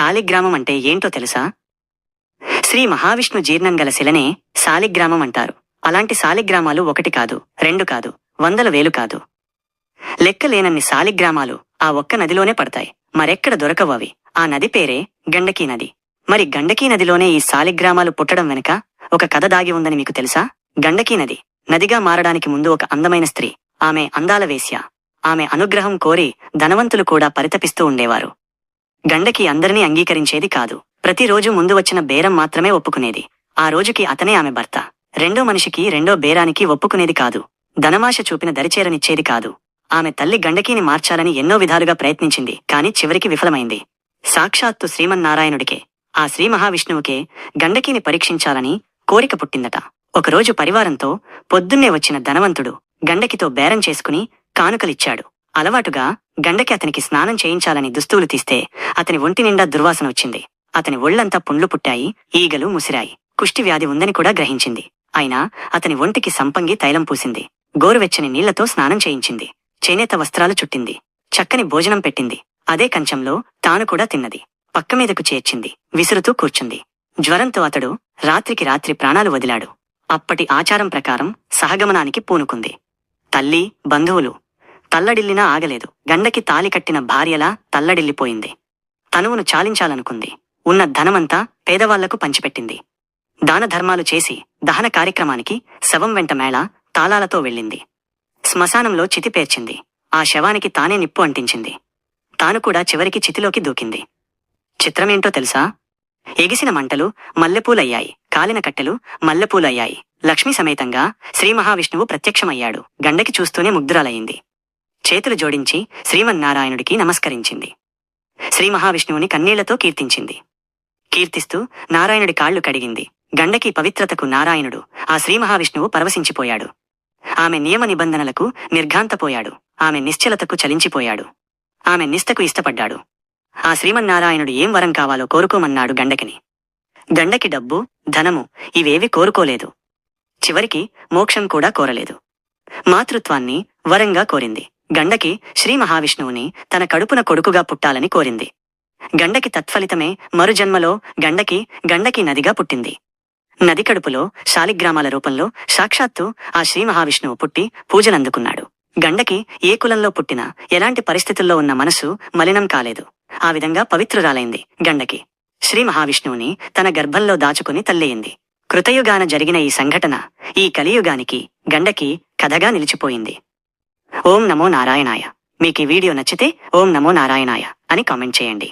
శాలిగ్రామం అంటే ఏంటో తెలుసా? శ్రీ మహావిష్ణు జీర్ణం గల శిలనే శాలిగ్రామం అంటారు. అలాంటి శాలిగ్రామాలు 1 కాదు, 2 కాదు, వందల వేలు కాదు. లెక్కలేనన్ని శాలిగ్రామాలు ఆ ఒక్క నదిలోనే పడతాయి. మరెక్కడ దొరకవు అవి. ఆ నది పేరే గండకీ నది. మరి గండకీ నదిలోనే ఈ శాలిగ్రామాలు పుట్టడం వెనుక ఒక కథ దాగి ఉందని మీకు తెలుసా? గండకీ నది నదిగా మారడానికి ముందు ఒక అందమైన స్త్రీ. ఆమె అందాల వేశ్య. ఆమె అనుగ్రహం కోరి ధనవంతులు కూడా పరితపిస్తూ ఉండేవారు. గండకి అందరినీ అంగీకరించేది కాదు. ప్రతిరోజు ముందు వచ్చిన బేరం మాత్రమే ఒప్పుకునేది. ఆ రోజుకి అతనే ఆమె భర్త. రెండో మనిషికి రెండో బేరానికి ఒప్పుకునేది కాదు. ధనమాశ చూపిన దరిచేరనిచ్చేది కాదు. ఆమె తల్లి గండకీని మార్చాలని ఎన్నో విధాలుగా ప్రయత్నించింది, కాని చివరికి విఫలమైంది. సాక్షాత్తు శ్రీమన్నారాయణుడికే, ఆ శ్రీ మహావిష్ణువుకే గండకీని పరీక్షించాలని కోరిక పుట్టిందట. ఒకరోజు పరివారంతో పొద్దున్నే వచ్చిన ధనవంతుడు గండకితో బేరం చేసుకుని కానుకలిచ్చాడు. అలవాటుగా గండకి అతనికి స్నానం చేయించాలని దుస్తువులు తీస్తే అతని ఒంటి నిండా దుర్వాసన వచ్చింది. అతని ఒళ్లంతా పుండ్లు పుట్టాయి, ఈగలు ముసిరాయి. కుష్టివ్యాధి ఉందని కూడా గ్రహించింది. అయినా అతని ఒంటికి సంపంగి తైలం పూసింది. గోరువెచ్చని నీళ్లతో స్నానం చేయించింది. చేనేత వస్త్రాలు చుట్టింది. చక్కని భోజనం పెట్టింది. అదే కంచంలో తాను కూడా తిన్నది. పక్కమీదకు చేర్చింది. విసురుతూ కూర్చుంది. జ్వరంతో అతడు రాత్రికి రాత్రి ప్రాణాలు వదిలాడు. అప్పటి ఆచారం ప్రకారం సహగమనానికి పూనుకుంది. తల్లి, బంధువులు తల్లడిల్లినా ఆగలేదు. గండకి తాలి కట్టిన భార్యలా తల్లడిల్లిపోయింది. తనువును చాలించాలనుకుంది. ఉన్న ధనమంతా పేదవాళ్లకు పంచిపెట్టింది. దానధర్మాలు చేసి దహన కార్యక్రమానికి శవం వెంట మేళ తాళాలతో వెళ్ళింది. శ్మశానంలో చితి పేర్చింది. ఆ శవానికి తానే నిప్పు అంటించింది. తాను కూడా చివరికి చితిలోకి దూకింది. చిత్రమేంటో తెలుసా? ఎగిసిన మంటలు మల్లెపూలయ్యాయి. కాలిన కట్టెలు మల్లెపూలయ్యాయి. లక్ష్మీ సమేతంగా శ్రీ మహావిష్ణువు ప్రత్యక్షమయ్యాడు. గండకి చూస్తూనే ముగ్ధురాలయ్యింది. చేతులు జోడించి శ్రీమన్నారాయణుడికి నమస్కరించింది. శ్రీ మహావిష్ణువుని కన్నీళ్లతో కీర్తించింది. కీర్తిస్తూ నారాయణుడి కాళ్లు కడిగింది. గండకి పవిత్రతకు నారాయణుడు, ఆ శ్రీ మహావిష్ణువు పరవశించిపోయాడు. ఆమె నియమ నిబంధనలకు నిర్ఘాంతపోయాడు. ఆమె నిశ్చలతకు చలించిపోయాడు. ఆమె నిష్టకు ఇష్టపడ్డాడు. ఆ శ్రీమన్నారాయణుడు ఏం వరం కావాలో కోరుకోమన్నాడు గండకిని. గండకి డబ్బు, ధనము ఇవేవి కోరుకోలేదు. చివరికి మోక్షం కూడా కోరలేదు. మాతృత్వాన్ని వరంగా కోరింది. గండకి శ్రీ మహావిష్ణువుని తన కడుపున కొడుకుగా పుట్టాలని కోరింది. గండకి తత్ఫలితమే మరుజన్మలో గండకి నదిగా పుట్టింది. నది కడుపులో శాలిగ్రామాల రూపంలో సాక్షాత్తు ఆ శ్రీ మహావిష్ణువు పుట్టి పూజలందుకున్నాడు. గండకి ఏ కులంలో పుట్టినా, ఎలాంటి పరిస్థితుల్లో ఉన్న మనసు మలినం కాలేదు. ఆ విధంగా పవిత్రురాలైంది. గండకి శ్రీ మహావిష్ణువుని తన గర్భంలో దాచుకుని తల్లయింది. కృతయుగాన జరిగిన ఈ సంఘటన ఈ కలియుగానికి గండకి కథగా నిలిచిపోయింది. ఓం నమో నారాయణాయ. మీకు ఈ వీడియో నచ్చితే ఓం నమో నారాయణాయ అని కామెంట్ చేయండి.